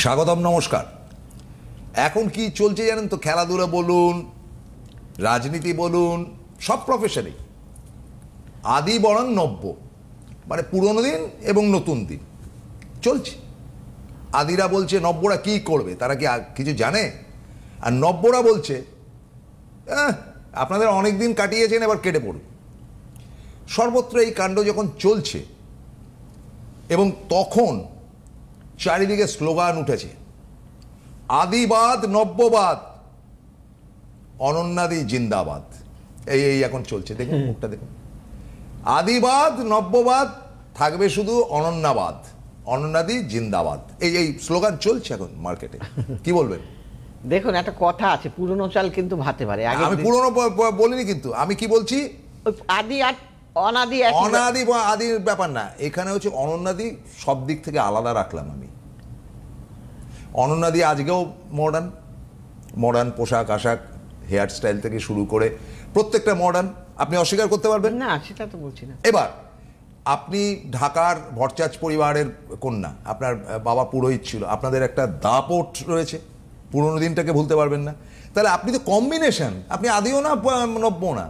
স্বাগতম, নমস্কার। এখন কি চলছে জানেন তো, খেলাধুলা বলুন, রাজনীতি বলুন, সব প্রফেশনে আদি বরং নব্য, মানে পুরনো দিন এবং নতুন দিন চলছে। আদিরা বলছে নব্যরা কি করবে, তারা কি কিছু জানে? আর নব্যরা বলছে আপনাদের অনেক দিন কাটিয়েছেন, এবার কেটে পড়ুন। সর্বত্র এই কাণ্ড যখন চলছে এবং তখন চারিদিকে স্লোগান উঠেছে, আদিবাদ নব্যবাদ, অনন্যাদি জিন্দাবাদ। এই এখন চলছে, দেখুন মুখটা দেখুন। আদিবাদ নব্যবাদ, থাকবে শুধু অনন্যাবাদ, অনন্যাদি জিন্দাবাদ। এই স্লোগান চলছে এখন মার্কেটে। কি বলবেন? দেখুন, একটা কথা আছে, পুরনো চাল কিন্তু ভাতে পারে। আমি পুরনো বলিনি, কিন্তু আমি কি বলছি, আদি আর অনাদি। অনাদি আদির ব্যাপার না, এখানে হচ্ছে অনন্যাদি সব দিক থেকে আলাদা রাখলাম আমি। অনন্যাদি আজকেও মডার্ন পোশাক আশাক, হেয়ার স্টাইল থেকে শুরু করে প্রত্যেকটা মডার্ন, আপনি অস্বীকার করতে পারবেন না? সেটা তো বলছি না। এবার আপনি ঢাকার ভট্টাচ পরিবারের কন্যা, আপনার বাবা পুরোহিত ছিল, আপনাদের একটা দাপট রয়েছে, পুরনো দিনটাকে ভুলতে পারবেন না। তাহলে আপনি তো কম্বিনেশন, আপনি আদিও না নব্য না।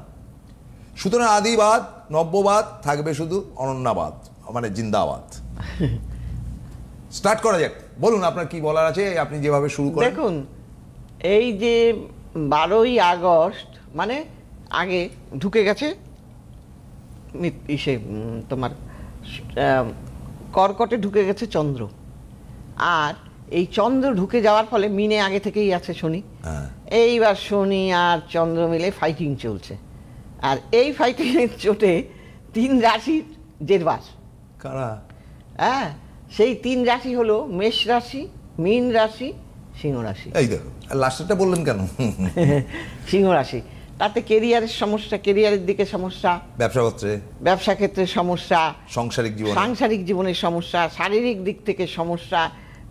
সুতরাং আদিবাদ নব্যবাদ, থাকবে শুধু অনন্যাবাদ, মানে জিন্দাবাদ। স্টার্ট করা যাক, বলুন আপনার কি বলার আছে, আপনি যেভাবে শুরু করেন। দেখুন, এই যে 12ই আগস্ট মানে আগে ঢুকে গেছে তোমার কর্কটে ঢুকে গেছে চন্দ্র, আর এই চন্দ্র ঢুকে যাওয়ার ফলে মিনে আগে থেকেই আছে শনি। এইবার শনি আর চন্দ্র মিলে ফাইটিং চলছে, আর এই ফাইটিং এর চোটে 3 রাশির জেরবাস। কারা? হ্যাঁ, সেই 3 রাশি হলো মেষ রাশি, মীন রাশি, সিংহ রাশি। এই দেখো, লাস্টটা বললেন কেন? সিংহ রাশি। তাতে কেরিয়ারের সমস্যা, কেরিয়ারের দিকে সমস্যা, ব্যবসা ক্ষেত্রে সমস্যা, সাংসারিক জীবনের সমস্যা, শারীরিক দিক থেকে সমস্যা,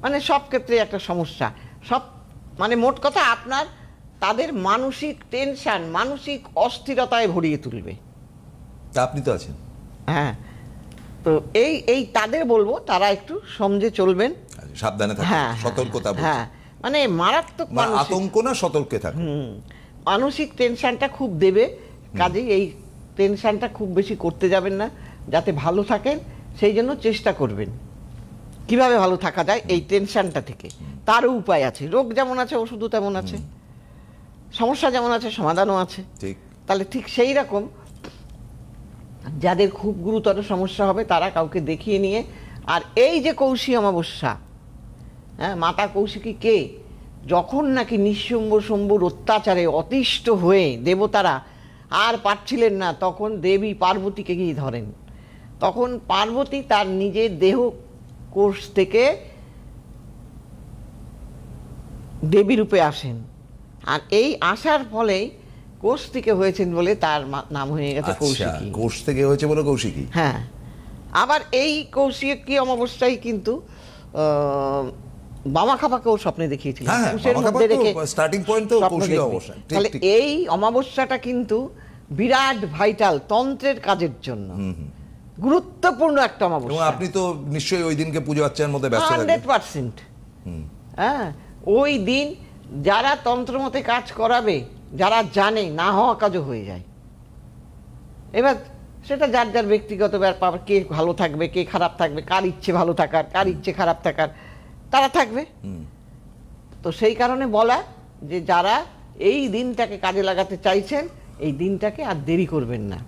মানে সব ক্ষেত্রে একটা সমস্যা। সব মানে মোট কথা আপনার তাদের মানসিক টেনশন, মানসিক অস্থিরতায় ভরিয়ে তুলবে। আপনি তো আছেন। হ্যাঁ, তো এই তাদের বলবো তারা একটু সমঝে চলবেন, সাবধানে থাকবেন, সতর্কতা। হ্যাঁ, মানে মারাত্মক আতঙ্ক না, সতর্কে থাকুন। মানসিক টেনশনটা খুব দেবে, কাজেই এই টেনশনটা খুব বেশি করতে যাবেন না, যাতে ভালো থাকেন সেই জন্য চেষ্টা করবেন। কিভাবে ভালো থাকা যায় এই টেনশনটা থেকে, তারও উপায় আছে। রোগ যেমন আছে ওষুধও তেমন আছে, সমস্যা যেমন আছে সমাধানও আছে। তাহলে ঠিক সেই রকম যাদের খুব গুরুতর সমস্যা হবে তারা কাউকে দেখিয়ে নিয়ে, আর এই যে কৌশী অমাবস্যা, হ্যাঁ, মাতা কৌশিকী কে, যখন নাকি নিঃশুম্ভর অত্যাচারে অতিষ্ঠ হয়ে দেবতারা আর পারছিলেন না, তখন দেবী পার্বতীকে গিয়ে ধরেন। তখন পার্বতী তার নিজের দেহ কোষ থেকে দেবী রূপে আসেন, আর এই আসার ফলেই কৌশিকী হয়েছেন বলে তার নাম হয়ে গেছে কৌশিকী। কোষ থেকে হয়েছে বলে কৌশিকী। হ্যাঁ, আবার এই কৌশিকী অমাবস্যায় কিন্তু বামা খাপাকেও স্বপ্নে দেখিয়েছিল। তাহলে এই অমাবস্যাটা কিন্তু বিরাট ভাইটাল তন্ত্রের কাজের জন্য গুরুত্বপূর্ণ একটা অমাবস্যা। আপনি তো নিশ্চয়ই ওই দিনকে পুজো অর্চনার মধ্যে ব্যস্ত থাকবেন। 100%। হ্যাঁ, ওই দিন যারা তন্ত্র মতে কাজ করাবে, যারা জানে, না হওয়া কাজও হয়ে যায়। এবার সেটা যার যার ব্যক্তিগত ব্যাপার, কে ভালো থাকবে, কে খারাপ থাকবে, কার ইচ্ছে ভালো থাকার, কার ইচ্ছে খারাপ থাকার, তারা থাকবে। তো সেই কারণে বলা যে যারা এই দিনটাকে কাজে লাগাতে চাইছেন, এই দিনটাকে আর দেরি করবেন না।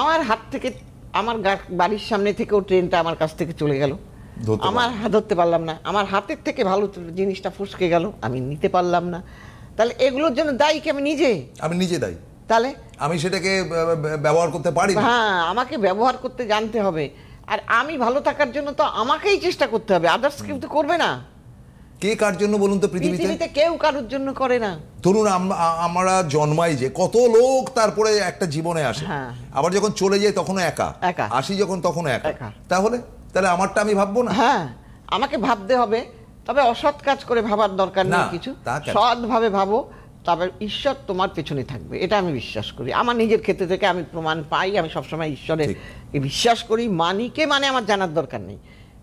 আমার হাত থেকে, আমার বাড়ির সামনে থেকেও ট্রেনটা আমার কাছ থেকে চলে গেল, আমার ধরতে পারলাম না। আমার হাতের থেকে ভালো জিনিসটা ফসকে গেল, আমি নিতে পারলাম না। তাহলে এগুলোর জন্য দায়ী কি আমি নিজে দায়ী। তাহলে আমি সেটাকে ব্যবহার করতে পারি না। হ্যাঁ, আমাকে ব্যবহার করতে জানতে হবে, আর আমি ভালো থাকার জন্য তো আমাকেই চেষ্টা করতে হবে, আদার্স কেউ তো করবে না। কে কার জন্য বলুন তো? পৃথিবীতে কেউ কারোর জন্য করে না। ধরুন আমরা জন্মাই, যে কত লোক তারপরে একটা জীবনে আসে, আবার যখন চলে যায় তখনও একা, আসি যখন তখনও একা। তাহলে আমারটা আমি ভাববো না? হ্যাঁ, আমাকে ভাবতে হবে, তবে অসৎ কাজ করে ভাবার দরকার নেই কিছু, সৎভাবে ভাবো, তবে ঈশ্বর তোমার পেছনে থাকবে, এটা আমি বিশ্বাস করি। আমার নিজের ক্ষেত্রে থেকে আমি প্রমাণ পাই, আমি সবসময় ঈশ্বরের বিশ্বাস করি, মানি। কে মানে আমার জানার দরকার নেই,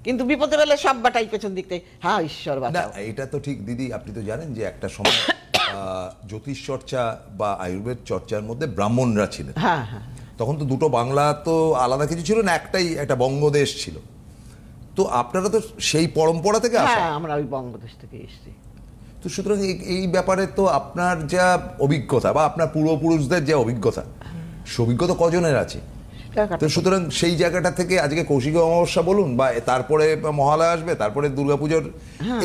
কিন্তু বিপদে বেলে সব বাটাই পেছন দিক থেকে, হ্যাঁ ঈশ্বর না বাঁচাও। এটা তো ঠিক দিদি, আপনি তো জানেন যে একটা সময় জ্যোতিষ চর্চা বা আয়ুর্বেদ চর্চার মধ্যে ব্রাহ্মণরা ছিলেন। হ্যাঁ হ্যাঁ, তখন তো দুটো বাংলা তো আলাদা কিছু ছিল না, একটাই একটা বঙ্গদেশ ছিল। তো আপনারা তো সেই পরম্পরা থেকে আসা, হ্যাঁ আমরা ওই বঙ্গদেশ থেকে এসেছি। তো সুতরাং এই ব্যাপারে তো আপনার যা অভিজ্ঞতা বা আপনার পূর্বপুরুষদের যে অভিজ্ঞতা, সে অভিজ্ঞতা কজনের আছে? তো সুতরাং সেই জায়গাটা থেকে আজকে কৌশিকী অমাবস্যা বলুন বা তারপরে মহালয়া আসবে, তারপরে দুর্গাপুজোর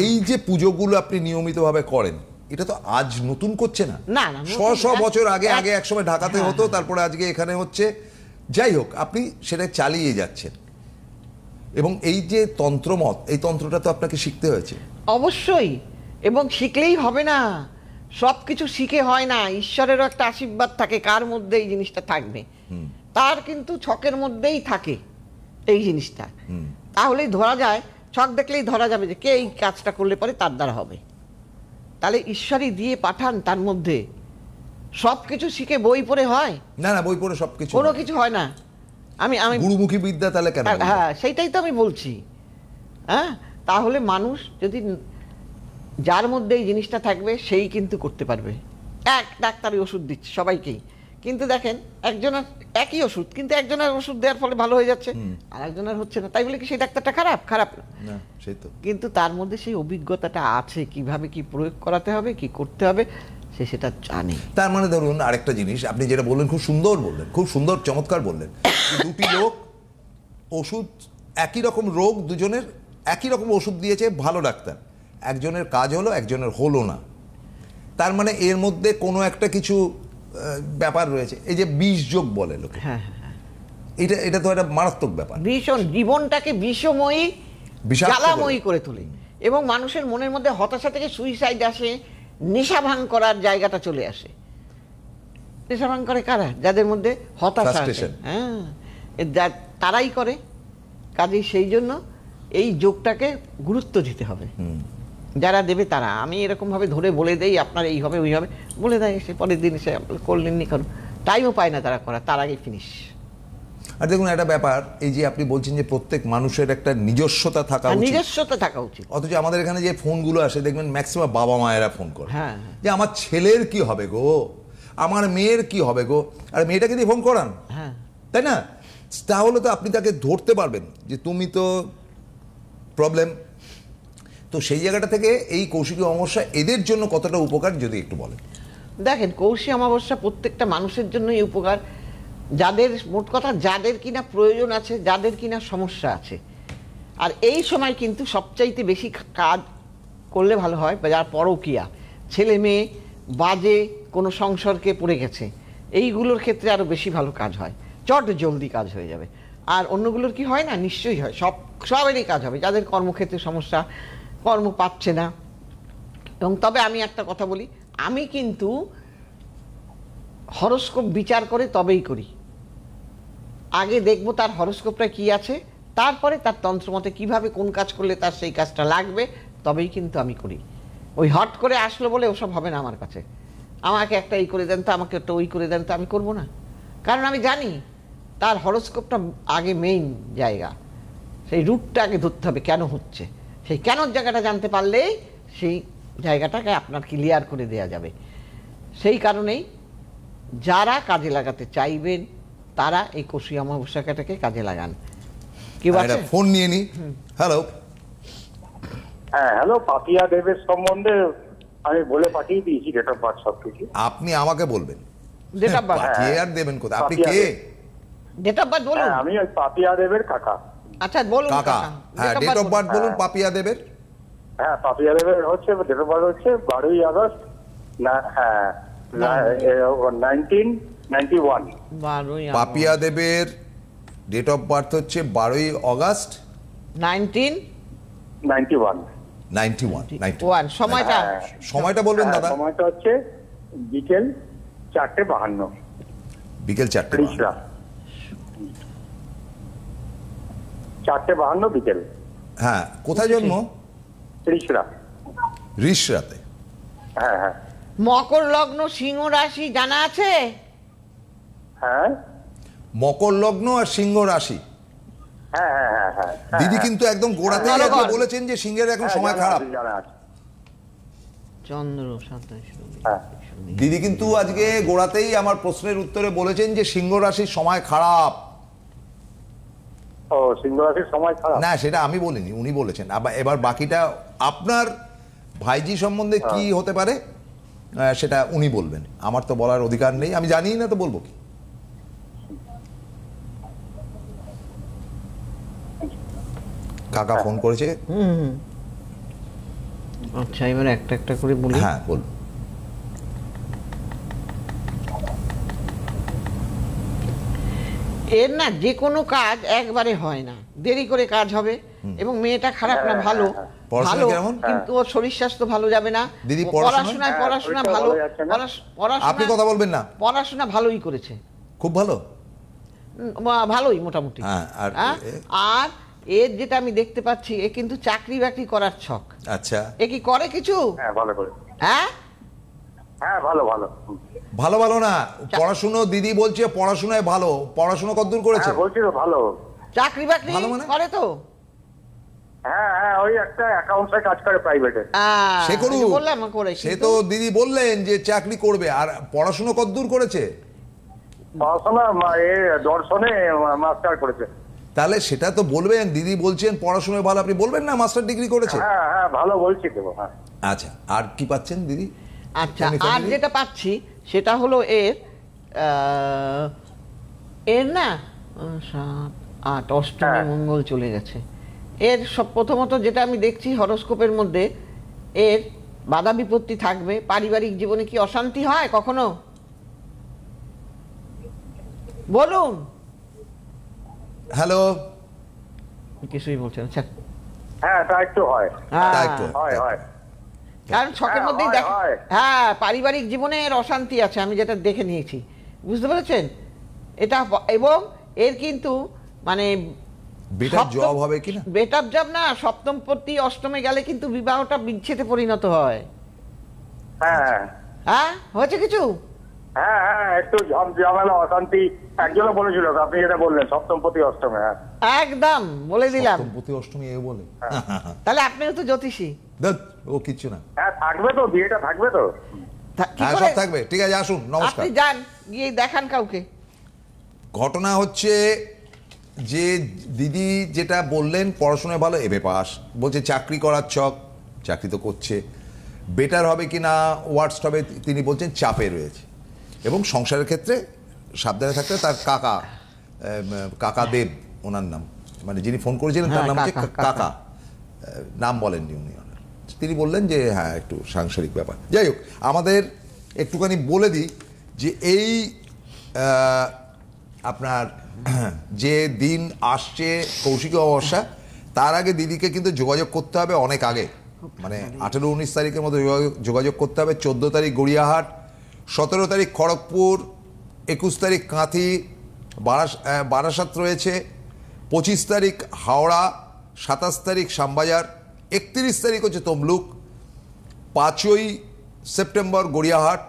এই যে পুজোগুলো আপনি নিয়মিতভাবে করেন, এটা তো আজ নতুন করছে না, না, না, শ নতুন শ না। বছর আগে আগে একসময় ঢাকাতে হতো, তারপরে আজকে এখানে হচ্ছে। যাই হোক, আপনি সেটা চালিয়ে যাচ্ছেন। এবং এই যে তন্ত্রমত, এই তন্ত্রটা তো আপনাকে শিখতে হয়েছে। অবশ্যই, এবং শিখলেই হবে না, সব কিছু শিখে হয় না, ঈশ্বরেরও একটা আশীর্বাদ থাকে কার মধ্যে এই জিনিসটা থাকবে, তার কিন্তু ছকের মধ্যেই থাকে এই জিনিসটা। তাহলেই ধরা যায়, ছক দেখলেই ধরা যাবে যে কে এই কাজটা করলে পরে তার দ্বারা হবে। তাহলে ঈশ্বরই দিয়ে পাঠান তার মধ্যে, সব কিছু শিখে বই পড়ে হয় না না, বই পড়ে সবকিছু কোনো কিছু হয় না। আমি গুরুমুখী বিদ্যা তাহলে কেন? হ্যাঁ সেইটাই তো আমি বলছি। হ্যাঁ, তাহলে মানুষ যদি যার মধ্যে এই জিনিসটা থাকবে সেই কিন্তু করতে পারবে। এক ডাক্তারই ওষুধ দিচ্ছে সবাইকেই, কিন্তু দেখেন একজনের একই ওষুধ, কিন্তু একজনের ওষুধ দেওয়ার ফলে ভালো হয়ে যাচ্ছে, আর একজনের হচ্ছে না, তাই বলে কি সেই ডাক্তারটা খারাপ? খারাপ না, সেই তো। কিন্তু তার মধ্যে সেই অভিজ্ঞতাটা আছে, কিভাবে কি প্রয়োগ করাতে হবে, কি করতে হবে, সে সেটা জানে। তার মানে ধরুন আরেকটা জিনিস আপনি যেটা বললেন, খুব সুন্দর বললেন, খুব সুন্দর চমৎকার বললেন। দুটি লোক ওষুধ, একই রকম রোগ, দুজনের একই রকম ওষুধ দিয়েছে ভালো ডাক্তার, একজনের কাজ হলো, একজনের হলো না। তার মানে এর মধ্যে কোনো একটা কিছু ব্যাপার রয়েছে। এই যে বিষ যোগ বলে লোকে, হ্যাঁ হ্যাঁ, এটা তো একটা মারাত্মক ব্যাপার। ভীষণ, জীবনটাকে বিষময়ী, বিষাক্ত জ্বালাময়ী করে তোলে, এবং মানুষের মনের মধ্যে হতাশা থেকে সুইসাইড আসে, নেশা ভাঙ করার জায়গাটা চলে আসে। নেশা ভাঙ করে কারা? যাদের মধ্যে হতাশা আছে, Frustration। হ্যাঁ, তারাই করে। কাজেই সেই জন্য এই যোগটাকে গুরুত্ব দিতে হবে। যারা দেবে তারা, আমি এরকম ভাবে ধরে বলে দেই আপনার এই হবে ওই হবে, বলে দেয়, সে পরের দিন সে করলেন নি, কারণ টাইমও পায় না তারা করা, তার আগে ফিনিশ। আর দেখুন একটা ব্যাপার, এই যে আপনি বলছেন যে প্রত্যেক মানুষের একটা নিজস্বতা থাকা উচিত, নিজস্বতা থাকা উচিত। অথচ আমাদের এখানে যে ফোনগুলো আসে দেখবেন ম্যাক্সিমাম বাবা মায়েরা ফোন করে, হ্যাঁ, যে আমার ছেলের কি হবে গো, আমার মেয়ের কি হবে গো, আর মেয়েটাকে দিয়ে ফোন করান, হ্যাঁ, তাই না? তাহলে তো আপনি তাকে ধরতে পারবেন যে তুমি তো প্রবলেম। তো সেই জায়গাটা থেকে এই কৌশিকী অমাবস্যা এদের জন্য কতটা উপকার যদি একটু বলেন। দেখেন, কৌশিকী অমাবস্যা প্রত্যেকটা মানুষের জন্যই উপকার, যাদের মোট কথা যাদের কিনা প্রয়োজন আছে, যাদের কিনা সমস্যা আছে। আর এই সময় কিন্তু সবচাইতে বেশি কাজ করলে ভালো হয় যার পরকীয়া, ছেলে মেয়ে বাজে কোনো সংসর্গে পড়ে গেছে, এইগুলোর ক্ষেত্রে আরো বেশি ভালো কাজ হয়, চট জলদি কাজ হয়ে যাবে। আর অন্যগুলোর কি হয় না? নিশ্চয়ই হয়, সবেরই কাজ হবে, যাদের কর্মক্ষেত্রে সমস্যা, কর্ম পাচ্ছে না। এবং তবে আমি একটা কথা বলি, আমি কিন্তু হরোস্কোপ বিচার করে তবেই করি। আগে দেখবো তার হরোস্কোপটা কি আছে, তারপরে তার তন্ত্রমতে কিভাবে কোন কাজ করলে তার সেই কাজটা লাগবে, তবেই কিন্তু আমি করি। ওই হট করে আসলো বলে ওসব হবে না আমার কাছে। আমাকে একটা এই করে দেন তো, আমাকে একটা ওই করে দেন তো, আমি করব না। কারণ আমি জানি তার হরোস্কোপটা আগে মেইন জায়গা, সেই রুটটা আগে ধরতে হবে, কেন হচ্ছে। সেই কেন জায়গাটা জানতে পারলেই সেই জায়গাটাকে আপনার ক্লিয়ার করে দেয়া যাবে। সেই কারণেই যারা কাজে লাগাতে চাইবেন তারা এই কৌশিকী অমাবস্যাটাকে কাজে লাগান। কেউ আছে? ফোন নিয়ে নি। হ্যালো। হ্যাঁ হ্যালো, পাপিয়া দেবের সম্বন্ধে আমি বলে পাঠিয়ে দিয়েছি ডেট অফ বার্থ সবকিছু। আপনি আমাকে বলবেন, ডেট অফ বার্থ? পাঠিয়ে আর দেবেন কোথায়? আপনি পাপিয়া কে? দেব। ডেট অফ বার্থ বলুন। হ্যাঁ, আমি ওই পাপিয়া দেবের কাকা। আচ্ছা বলুন কাকা। হ্যাঁ, ডেট অফ বার্থ বলুন পাপিয়া দেবের। হ্যাঁ, পাপিয়া দেবের হচ্ছে ডেট অফ বার্থ হচ্ছে 12ই আগস্ট, হ্যাঁ 1991। পাপিয়া দেবের ডেট অফ বার্থ হচ্ছে 12ই আগস্ট 1991। সময়টা? সময়টা বলবেন দাদা। সময়টা হচ্ছে বিকেল 4:52। বিকেল 4টে। রিসরা 4:52 বিকেল। হ্যাঁ, কোথায় জন্ম? রিসরা। ঋষরাতে। হ্যাঁ হ্যাঁ মকর লগ্ন, সিংহ রাশি জানা আছে? হ্যাঁ, মকর লগ্ন আর সিংহ রাশি। হ্যাঁ হ্যাঁ হ্যাঁ হ্যাঁ দিদি কিন্তু একদম গোড়াতেই হ্যাঁ, আজকে হ্যাঁ, বলেছেন যে সিংহের এখন সময় জানা খারাপ। আছে, জানা আছে। চন্দ্র 27 হ্যাঁ। দিদি কিন্তু আজকে গোড়াতেই আমার প্রশ্নের উত্তরে বলেছেন যে সিংহ রাশির সময় খারাপ। ও, সিংহ রাশির সময় খারাপ। না, সেটা আমি বলিনি, উনি বলেছেন। আবার এবার বাকিটা আপনার ভাইজি সম্বন্ধে কি হতে পারে সেটা উনি বলবেন, আমার তো বলার অধিকার নেই, আমি জানি না তো বলবো কি। কাকা ফোন করেছে। আচ্ছা, এবার একটা একটা করে বলি। হ্যাঁ, বলুন। এর না যে কোনো কাজ একবারে হয় না, দেরি করে কাজ হবে। এবং মেয়েটা খারাপ না ভালো, পড়াশোনা ভালো, কেমন? কিন্তু ওর শরীর স্বাস্থ্য ভালো যাবে না। দিদি, ও পড়াশোনা? পড়াশোনা হ্যাঁ, ভালো, পরীক্ষা ভালো যাচ্ছে না। আপনি কথা বলবেন না। পড়াশোনা ভালোই করেছে, খুব ভালো। ভালোই মোটামুটি। হ্যাঁ, আর হ্যাঁ? আর এর যেটা আমি দেখতে পাচ্ছি, এ কিন্তু চাকরি বাকরি করার ছক। আচ্ছা, এ কি করে কিছু? হ্যাঁ, ভালো করে। হ্যাঁ, হ্যাঁ, ভালো ভালো। ভালো ভালো না, পড়াশুনো দিদি বলছে পড়াশোনায় ভালো। পড়াশোনা কতদূর করেছে? হ্যাঁ, বলছি তো ভালো। চাকরি বাকরি ভালো মানে? করে তো। হ্যাঁ হ্যাঁ, ওই একটা অ্যাকাউন্টসে কাজ করে প্রাইভেটে। সে করুক, বললাম করে, সে তো দিদি বললেন যে চাকরি করবে। আর পড়াশুনো কতদূর করেছে? পড়াশোনা দর্শনে মাস্টার করেছে। তাহলে সেটা তো বলবেন। দিদি বলছেন পড়াশোনায় ভালো, আপনি বলবেন না মাস্টার ডিগ্রি করেছে? হ্যাঁ হ্যাঁ, ভালো বলছি তো। হ্যাঁ। আচ্ছা, আর কি পাচ্ছেন দিদি? আচ্ছা, এমনি আর family? যেটা পাচ্ছি সেটা হলো এর এর না 7, 8 অষ্টমী হ্যাঁ। মঙ্গল চলে গেছে। এর সব প্রথমত যেটা আমি দেখছি হরোস্কোপের মধ্যে, এর বাধা বিপত্তি থাকবে। পারিবারিক জীবনে কি অশান্তি হয় কখনো? বলুন। হ্যালো, কিছুই বলছেন? আচ্ছা, হ্যাঁ, তা একটু হয়। হ্যাঁ, তা একটু। হয় হয়। কারণ ছকের হ্যাঁ, মধ্যেই হয়, দেখা, হয়। হ্যাঁ, পারিবারিক জীবনে এর অশান্তি আছে, আমি যেটা দেখে নিয়েছি। বুঝতে পেরেছেন এটা? এবং এর কিন্তু মানে বেটার জব হবে কিনা? বেটার জব না, সপ্তমপতি অষ্টমে গেলে কিন্তু বিবাহটা বিচ্ছেদে পরিণত হয়। হ্যাঁ হ্যাঁ, হয়েছে কিছু? হ্যাঁ হ্যাঁ, একটু ঝামেলা অশান্তি। একজনও বলেছিল, আপনি যেটা বললেন সপ্তমপতি অষ্টমে। হ্যাঁ, একদম বলে দিলাম। সপ্তমপতি অষ্টমী এ বলে? তাহলে আপনিও তো জ্যোতিষী। ধ্যাৎ, ও কিচ্ছু না। হ্যাঁ, থাকবে তো, বিয়েটা থাকবে তো। কি হ্যাঁ, করে? সব থাকবে। ঠিক আছে, আসুন, নমস্কার। আপনি যান, গিয়ে দেখান কাউকে। ঘটনা হচ্ছে যে দিদি যেটা বললেন পড়াশোনায় ভালো, এবে পাস, বলছে চাকরি করার ছক, চাকরি তো করছে। বেটার হবে কি না, ওয়ার্স্ট হবে, তিনি বলছেন চাপে রয়েছে। এবং সংসারের ক্ষেত্রে সাবধানে থাকতে। তার কাকা দেব, ওনার নাম, মানে যিনি ফোন করেছিলেন তার নাম হচ্ছে কাকা, নাম বলেননি উনি। তিনি বললেন যে হ্যাঁ, একটু সাংসারিক ব্যাপার। যাই হোক, আমাদের একটুখানি বলে দিই যে এই আপনার যে দিন আসছে কৌশিকী অমাবস্যা, তার আগে দিদিকে কিন্তু যোগাযোগ করতে হবে অনেক আগে, মানে 18-19 তারিখের মধ্যে যোগাযোগ করতে হবে। 14 তারিখ গড়িয়াহাট, 17 তারিখ খড়গপুর, 21 তারিখ কাঁথি, বারাসাত রয়েছে, 25 তারিখ হাওড়া, 27 তারিখ শ্যামবাজার, 31 তারিখ হচ্ছে তমলুক, 5ই সেপ্টেম্বর গড়িয়াহাট,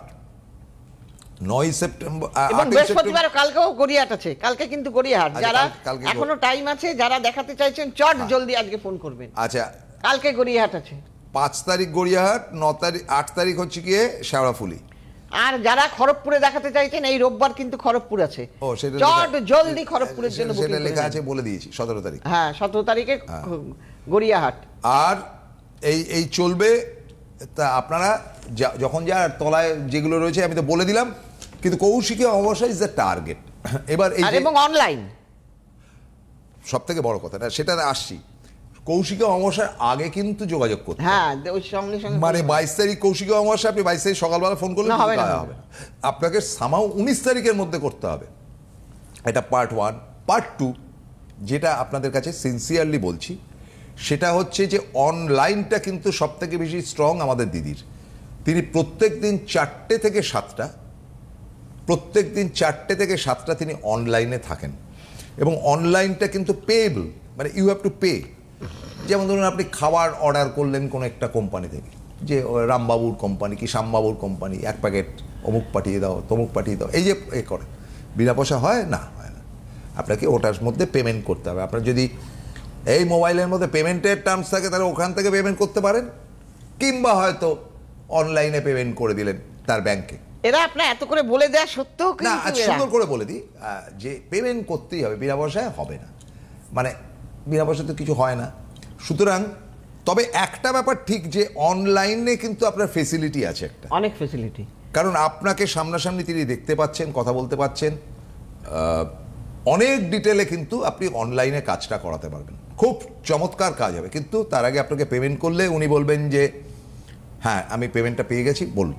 9ই সেপ্টেম্বর, এবং 8ই বৃহস্পতিবার সেপ্টেম্বর। কালকেও গড়িয়াহাট আছে, কালকে কিন্তু গড়িয়াহাট। আচ্ছা, যারা কালকে এখনো টাইম আছে, যারা দেখাতে চাইছেন চট জলদি আজকে ফোন করবেন। আচ্ছা, কালকে গড়িয়াহাট আছে। 5 তারিখ গড়িয়াহাট, 9 তারিখ, 8 তারিখ হচ্ছে গিয়ে শেওড়াফুলি। আর যারা খড়গপুরে দেখাতে চাইছেন, এই রোববার কিন্তু খড়গপুর আছে। ও, সেটা চট জলদি খড়গপুরের জন্য সেটা বুকিং করে লেখা নেন। আছে, বলে দিয়েছি 17 তারিখ। হ্যাঁ, 17 তারিখে গড়িয়াহাট। আর এই চলবে। তা আপনারা যখন যা তলায় যেগুলো রয়েছে আমি তো বলে দিলাম, কিন্তু Kaushiki Amavasya is the target. এবার এই এবং অনলাইন সব থেকে বড় কথা, সেটা আসছি। কৌশিকী অমাবস্যার আগে কিন্তু যোগাযোগ করতে, হ্যাঁ, ওই সঙ্গে সঙ্গে মানে 22 তারিখ কৌশিকী অমাবস্যা, আপনি 22 তারিখ সকালবেলা ফোন করলে না, হবে না, হবে না। আপনাকে সামাও 19 তারিখের মধ্যে করতে হবে। এটা পার্ট 1। পার্ট 2 যেটা আপনাদের কাছে সিনসিয়ারলি বলছি, সেটা হচ্ছে যে অনলাইনটা কিন্তু সব থেকে বেশি স্ট্রং আমাদের দিদির। তিনি প্রত্যেক দিন 4টে থেকে 7টা, প্রত্যেক দিন 4টে থেকে 7টা তিনি অনলাইনে থাকেন। এবং অনলাইনটা কিন্তু পেয়েবল, মানে ইউ হ্যাভ টু পে। যেমন ধরুন আপনি খাবার অর্ডার করলেন কোনো একটা কোম্পানি থেকে, যে রামবাবুর কোম্পানি কি শ্যামবাবুর কোম্পানি, 1 প্যাকেট অমুক পাঠিয়ে দাও, তমুক পাঠিয়ে দাও, এই যে এ করে, বিনা পয়সা হয় না, হয় না। আপনাকে ওটার মধ্যে পেমেন্ট করতে হবে। আপনার যদি এই মোবাইলের মধ্যে পেমেন্টের টার্মস থাকে তাহলে ওখান থেকে পেমেন্ট করতে পারেন, কিংবা হয়তো অনলাইনে পেমেন্ট করে দিলেন তার ব্যাংকে। এরা আপনার এত করে বলে দেয়া সত্ত্বেও না, কিন্তু এরা- সুন্দর করে বলে দিই যে পেমেন্ট করতেই হবে, বিনা পয়সায় হবে না, মানে বিনা পয়সা তো কিছু হয় না। সুতরাং তবে একটা ব্যাপার ঠিক যে অনলাইনে কিন্তু আপনার ফেসিলিটি আছে একটা, অনেক ফেসিলিটি। কারণ আপনাকে সামনাসামনি তিনি দেখতে পাচ্ছেন, কথা বলতে পাচ্ছেন, অনেক ডিটেলে কিন্তু আপনি অনলাইনে কাজটা করাতে পারবেন, খুব চমৎকার কাজ হবে। কিন্তু তার আগে আপনাকে পেমেন্ট করলে উনি বলবেন যে হ্যাঁ আমি পেমেন্টটা পেয়ে গেছি, বলুন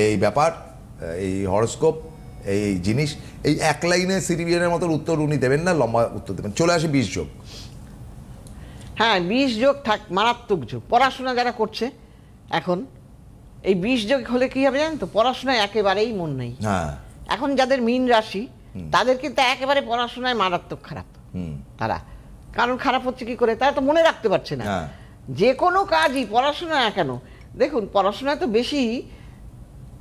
এই ব্যাপার, এই হরোস্কোপ, এই জিনিস, এই এক লাইনে সিটিভিএনের মতন উত্তর উনি দেবেন না, লম্বা উত্তর দেবেন। চলে আসে 20 যোগ। হ্যাঁ 20 যোগ থাক, মারাত্মক যোগ। পড়াশোনা যারা করছে এখন এই 20 যোগ হলে কি হবে জানেন তো, পড়াশোনায় একেবারেই মন নেই। হ্যাঁ, এখন যাদের মীন রাশি তাদের কিন্তু একেবারে পড়াশোনায় মারাত্মক খারাপ তারা। কারণ খারাপ হচ্ছে কি করে, তারা তো মনে রাখতে পারছে না। হ্যাঁ। যে কোনো কাজই, পড়াশোনা না কেন, দেখুন পড়াশোনায় তো বেশি,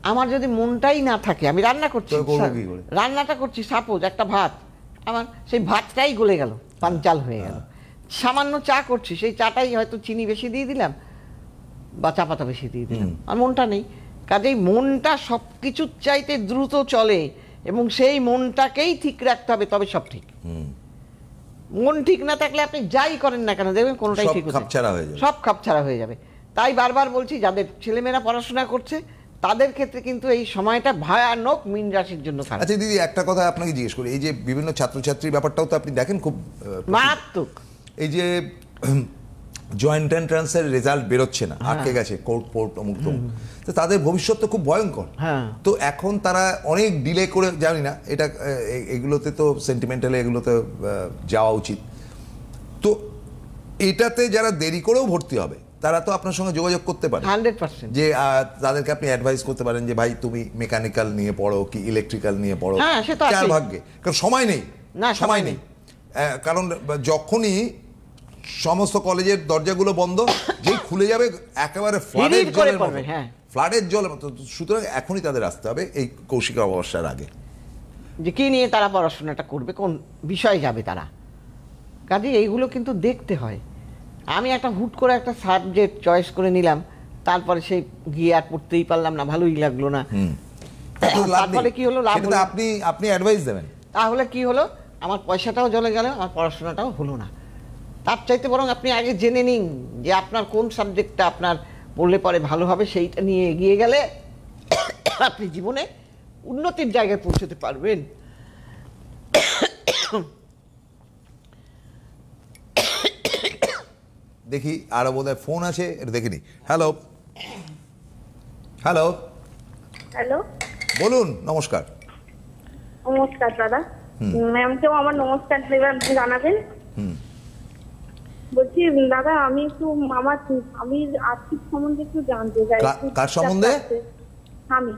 আমার যদি মনটাই না থাকে, আমি রান্না করছি, তো করবো কি করে? রান্নাটা করছি, সাপোজ একটা ভাত, আমার সেই ভাতটাই গলে গেল, পাঞ্চাল হয়ে গেল। সামান্য চা করছি, সেই চাটাই হয়তো চিনি বেশি দিয়ে দিলাম বা চা পাতা বেশি দিয়ে দিলাম, আর মনটা নেই। কাজেই মনটা সব কিছুর চাইতে দ্রুত চলে এবং সেই মনটাকেই ঠিক রাখতে হবে, তবে সব ঠিক। মন ঠিক না থাকলে আপনি যাই করেন না কেন দেখবেন কোনোটাই সব ঠিক হচ্ছে না। খাপছাড়া হয়ে যাবে। সব খাপছাড়া হয়ে যাবে। তাই বারবার বলছি, যাদের ছেলেমেয়েরা পড়াশোনা করছে তাদের ক্ষেত্রে কিন্তু এই সময়টা ভয়ানক মীন রাশির জন্য খারাপ, আচ্ছা দিদি, একটা কথা আপনাকে জিজ্ঞেস করি, এই যে বিভিন্ন ছাত্রছাত্রীর ব্যাপারটাও তো আপনি দেখেন খুব মারাত্মক। এই যে জয়েন্ট এন্ট্রান্সের রেজাল্ট বেরোচ্ছে না, আটকে গেছে কোর্ট পোর্ট অমুক তমুক, তো তাদের ভবিষ্যৎ তো খুব ভয়ঙ্কর। হ্যাঁ। তো এখন তারা অনেক ডিলে করে, জানি না এটা এগুলোতে তো সেন্টিমেন্টালি এগুলোতে যাওয়া উচিত, তো এটাতে যারা দেরি করেও ভর্তি হবে তারা তো আপনার সঙ্গে যোগাযোগ করতে পারে 100%। যে তাদেরকে আপনি অ্যাডভাইস করতে পারেন যে ভাই তুমি মেকানিক্যাল নিয়ে পড়ো কি ইলেকট্রিক্যাল নিয়ে পড়ো, হ্যাঁ, সে তো যার আছেই। ভাগ্যে, কারণ সময় নেই। না, সময় নেই। কারণ যখনই সমস্ত কলেজের দরজাগুলো বন্ধ, যেই খুলে যাবে একেবারে ফ্লাডের হিড়হিড় করে জলের পড়বে, মতো, হ্যাঁ। ফ্লাডের জলের মতো। সুতরাং এখনই তাদের আসতে হবে এই কৌশিক অমাবস্যার আগে। যে কি নিয়ে তারা পড়াশোনাটা করবে, কোন বিষয়ে যাবে তারা, কাজে এইগুলো কিন্তু দেখতে হয়। আমি একটা হুট করে একটা সাবজেক্ট চয়েস করে নিলাম, তারপরে সেই গিয়ে আর পড়তেই পারলাম না, ভালোই লাগলো না। তারপরে কি হলো, লাভ হলো? আপনি অ্যাডভাইস দেবেন। তাহলে কি হলো, আমার পয়সাটাও চলে গেল, আমার পড়াশোনাটাও হলো না। তার চাইতে বরং আপনি আগে জেনে নিন যে আপনার কোন সাবজেক্টটা আপনার পড়লে পরে ভালো হবে, সেইটা নিয়ে এগিয়ে গেলে আপনি জীবনে উন্নতির জায়গায় পৌঁছতে পারবেন। দেখি আরো বোধহয় ফোন আছে, এটা দেখিনি। হ্যালো হ্যালো হ্যালো, বলুন, নমস্কার। নমস্কার দাদা। ম্যামকেও আমার নমস্কার জানাবেন। বলছি দাদা, আমি একটু আমার স্বামীর আর্থিক সম্বন্ধে একটু জানতে চাই। কার সম্বন্ধে? স্বামী।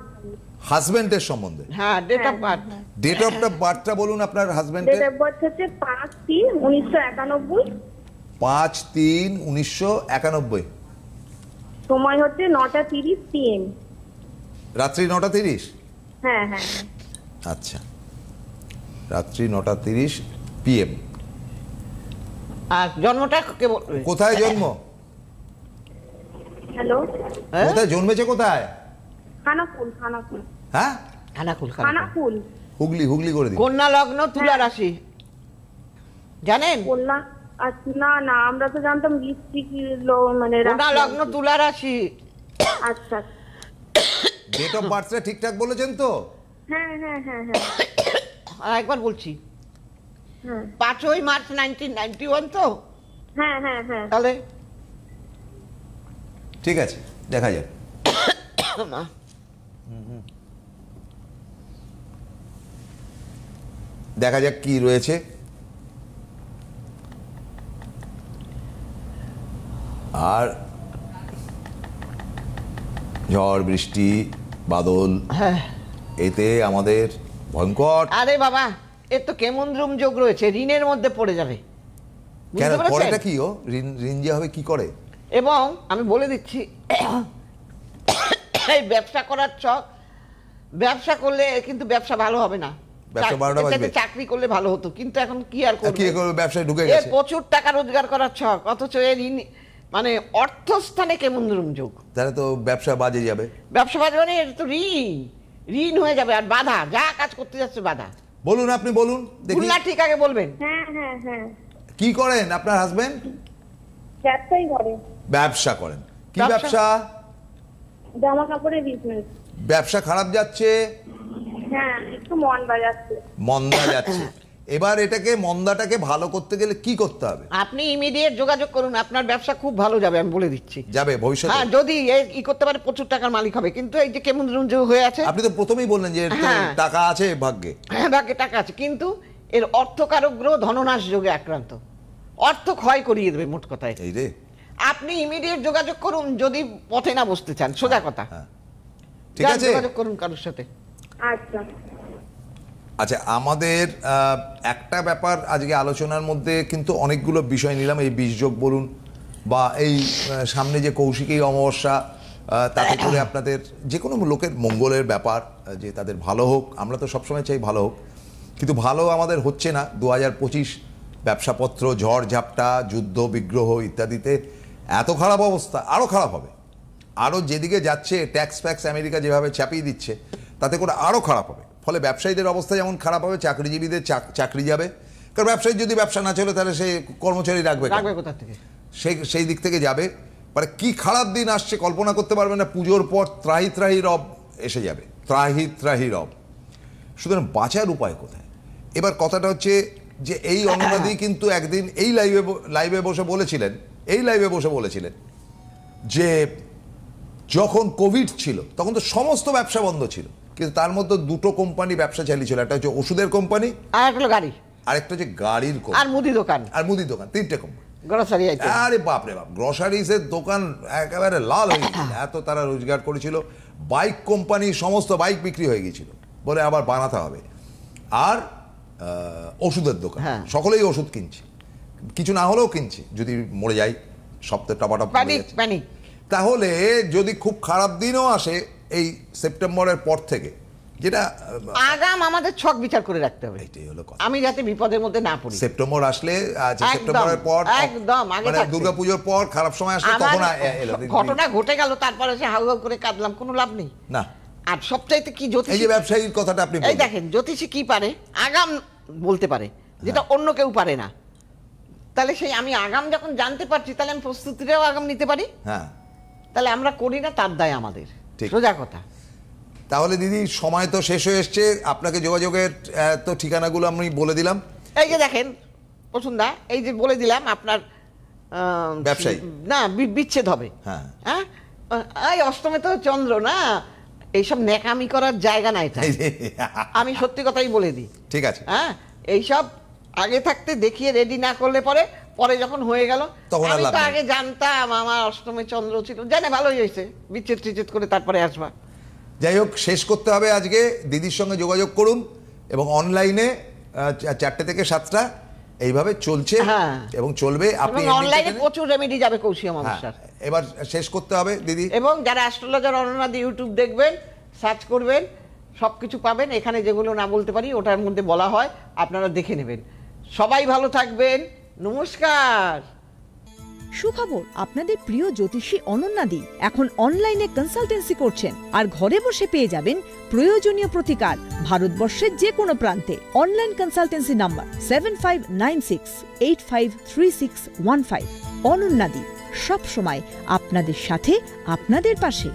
হাজবেন্ডের সম্বন্ধে। হ্যাঁ, date of birth. Date of বার্থটা বলুন আপনার ডেট হাজবেন্ডের। অফ বার্থ হচ্ছে 5/3/1991। 5/3/1991। সময় হচ্ছে 9:30 PM। রাত্রি 9:30। হ্যাঁ হ্যাঁ। আচ্ছা, রাত্রি 9:30 PM। আর জন্মটা কে বলবে? কোথায় জন্ম? হ্যালো, হ্যাঁ? কোথায় জন্মেছে, কোথায়? খানাকুল। হ্যাঁ, খানাকুল। খানাকুল। হুগলি করে দিন। কন্যা লগ্ন, তুলা রাশি, জানেন? বললাম না না, আমরা তো জানতাম ডিস্ট্রিক্ট মানে কন্যা লগ্ন, তুলা রাশি। আচ্ছা। ডেট অফ বার্থটা ঠিকঠাক বলেছেন তো? হ্যাঁ হ্যাঁ হ্যাঁ হ্যাঁ আর একবার বলছি, হ্যাঁ 5ই মার্চ 1991 তো? হ্যাঁ হ্যাঁ হ্যাঁ। তাহলে ঠিক আছে, দেখা যাক। দেখা যাক কি রয়েছে। আর ঝড় বৃষ্টি বাদল, হ্যাঁ। এতে আমাদের ভয়ঙ্কর। আরে বাবা, এর তো কেমন্দ্রুম যোগ রয়েছে, ঋণের মধ্যে পড়ে যাবে, কেন বুঝতে পরেটা পেরেছেন? কি ও ঋণ যে হবে কি করে? এবং আমি বলে দিচ্ছি, এই ব্যবসা করার ছক, ব্যবসা করলে কিন্তু ব্যবসা ভালো হবে না। ব্যবসা 12টা বাজবে। চাকরি করলে ভালো হতো, কিন্তু এখন কি আর কি করবে, করবে, ব্যবসায় ঢুকে এর গেছে। প্রচুর টাকা রোজগার করার ছক, অথচ এর মানে অর্থস্থানে কেমন যোগ। তাহলে তো ব্যবসা বাজে যাবে। ব্যবসা বাজে মানে এর তো ঋণ হয়ে যাবে, আর বাধা, যা কাজ করতে যাচ্ছে বাধা। বলুন, আপনি বলুন দেখি। না, ঠিক আগে বলবেন। হ্যাঁ হ্যাঁ হ্যাঁ, কি করেন আপনার হাজবেন্ড? ব্যবসাই করে। ব্যবসা করেন, কি ব্যবসা? ব্যবসা? জামা কাপড়ের বিজনেস। ব্যবসা খারাপ যাচ্ছে? হ্যাঁ, একটু মন বাজাচ্ছে। মন্দা যাচ্ছে। এবার এটাকে, মন্দাটাকে ভালো করতে গেলে কি করতে হবে? আপনি ইমিডিয়েট যোগাযোগ করুন, আপনার ব্যবসা খুব ভালো যাবে, আমি বলে দিচ্ছি। যাবে ভবিষ্যতে? হ্যাঁ, যদি ই করতে পারে প্রচুর টাকার মালিক হবে। কিন্তু এই যে কেমন হয়ে আছে, আপনি তো প্রথমেই বললেন যে এর তো হ্যাঁ। টাকা আছে ভাগ্যে। হ্যাঁ, ভাগ্যে টাকা আছে, কিন্তু এর অর্থকারক গ্রহ ধননাশ যোগে আক্রান্ত, অর্থ ক্ষয় করিয়ে দেবে মোট কথায়। এই রে, আপনি ইমিডিয়েট যোগাযোগ করুন যদি পথে না বসতে চান, সোজা কথা। হ্যাঁ, ঠিক আছে, যোগাযোগ করুন কারোর সাথে। আচ্ছা আচ্ছা, আমাদের একটা ব্যাপার আজকে আলোচনার মধ্যে কিন্তু অনেকগুলো বিষয় নিলাম। এই বীজযোগ বলুন, বা এই সামনে যে কৌশিকী অমাবস্যা, তাতে করে আপনাদের যে কোনো লোকের মঙ্গলের ব্যাপার, যে তাদের ভালো হোক। আমরা তো সবসময় চাই ভালো হোক, কিন্তু ভালো আমাদের হচ্ছে না। 2025 ব্যবসাপত্র, ঝড় ঝাপটা, যুদ্ধ বিগ্রহ ইত্যাদিতে এত খারাপ অবস্থা, আরও খারাপ হবে। আরও যেদিকে যাচ্ছে, ট্যাক্স ফ্যাক্স আমেরিকা যেভাবে চাপিয়ে দিচ্ছে, তাতে করে আরও খারাপ হবে। ফলে ব্যবসায়ীদের অবস্থা যেমন খারাপ হবে, চাকরিজীবীদের চাকরি যাবে। কারণ ব্যবসায়ী যদি ব্যবসা না চলে, তাহলে সে কর্মচারী রাখবে কোথা থেকে? সেই দিক থেকে যাবে। মানে কি খারাপ দিন আসছে কল্পনা করতে পারবে না। পুজোর পর ত্রাহি ত্রাহি রব এসে যাবে, ত্রাহি ত্রাহি রব। সুতরাং বাঁচার উপায় কোথায়? এবার কথাটা হচ্ছে যে এই অনুবাদী কিন্তু একদিন এই লাইভে বসে বলেছিলেন যে যখন কোভিড ছিল তখন তো সমস্ত ব্যবসা বন্ধ ছিল, কিন্তু তার মধ্যে দুটো কোম্পানি ব্যবসা চালিয়েছিল। একটা হচ্ছে ওষুধের কোম্পানি, আর একটা গাড়ি, আরেকটা হচ্ছে গাড়ির কোম্পানি, আর মুদি দোকান। তিনটে কোম্পানি। Grocery item. আরে বাপরে বাপ, গ্রসারিজের দোকান একেবারে লাল হয়ে গেছিল, এত তারা রোজগার করেছিল। বাইক কোম্পানি, সমস্ত বাইক বিক্রি হয়ে গিয়েছিল, বলে আবার বানাতে হবে। আর ওষুধের দোকান, সকলেই ওষুধ কিনছে, কিছু না হলেও কিনছে, যদি মরে যায় সপ্তাহে টপাটপ। তাহলে যদি খুব খারাপ দিনও আসে এই সেপ্টেম্বরের পর থেকে, যেটা আগাম আমাদের ছক বিচার করে রাখতে হবে। এটাই হলো কথা, আমি যাতে বিপদের মধ্যে না পড়ি। সেপ্টেম্বর আসলে, সেপ্টেম্বরের পর একদম মানে দুর্গাপুজোর পর খারাপ সময় আসলে তখন ঘটনা ঘটে গেল, তারপরে সে হাউ হাউ করে কাঁদলাম, কোনো লাভ নেই না। আর সবচাইতে কি জ্যোতিষী, এই যে ব্যবসায়ীর কথাটা আপনি এই দেখেন, জ্যোতিষী কি পারে, আগাম বলতে পারে, যেটা অন্য কেউ পারে না। তাহলে সেই আমি আগাম যখন জানতে পারছি, তাহলে আমি প্রস্তুতিটাও আগাম নিতে পারি। হ্যাঁ, তাহলে আমরা করি না, তার দায় আমাদের, সোজা কথা। তাহলে দিদি সময় তো শেষ হয়ে এসছে, আপনাকে যোগাযোগের তো ঠিকানাগুলো আমি বলে দিলাম। এই যে দেখেন প্রসন্দা, এই যে বলে দিলাম, আপনার ব্যবসায়ী না বিচ্ছেদ হবে। হ্যাঁ, এই অষ্টমে তো চন্দ্র না, এইসব নেকামি করার জায়গা নাই। আমি সত্যি কথাই বলে দিই, ঠিক আছে? হ্যাঁ, এইসব আগে থাকতে দেখিয়ে রেডি না করলে পরে যখন হয়ে গেল, আমি তো আগে জানতাম আমার অষ্টমে চন্দ্র ছিল, জানে ভালোই হয়েছে, বিচ্ছেদ টিচ্ছেদ করে তারপরে আসবা। যাই হোক, শেষ করতে হবে আজকে। দিদির সঙ্গে যোগাযোগ করুন, এবং অনলাইনে 4টে থেকে 7টা এইভাবে চলছে এবং চলবে। আপনি অনলাইনে প্রচুর রেমেডি যাবে কৌশিক অমাবস্যার। এবার শেষ করতে হবে দিদি। এবং যারা অ্যাস্ট্রোলজার অননাদি ইউটিউব দেখবেন, সার্চ করবেন, সবকিছু পাবেন। এখানে যেগুলো না বলতে পারি ওটার মধ্যে বলা হয়, আপনারা দেখে নেবেন। সবাই ভালো থাকবেন, নমস্কার। সুখবর, আপনাদের প্রিয় জ্যোতিষী অনন্যাদি এখন অনলাইনে কনসালটেন্সি করছেন, আর ঘরে বসে পেয়ে যাবেন প্রয়োজনীয় প্রতিকার ভারতবর্ষের যে কোনো প্রান্তে। Online consultancy number 7596853615। অনন্যাদি সব সময় আপনাদের সাথে, আপনাদের পাশে।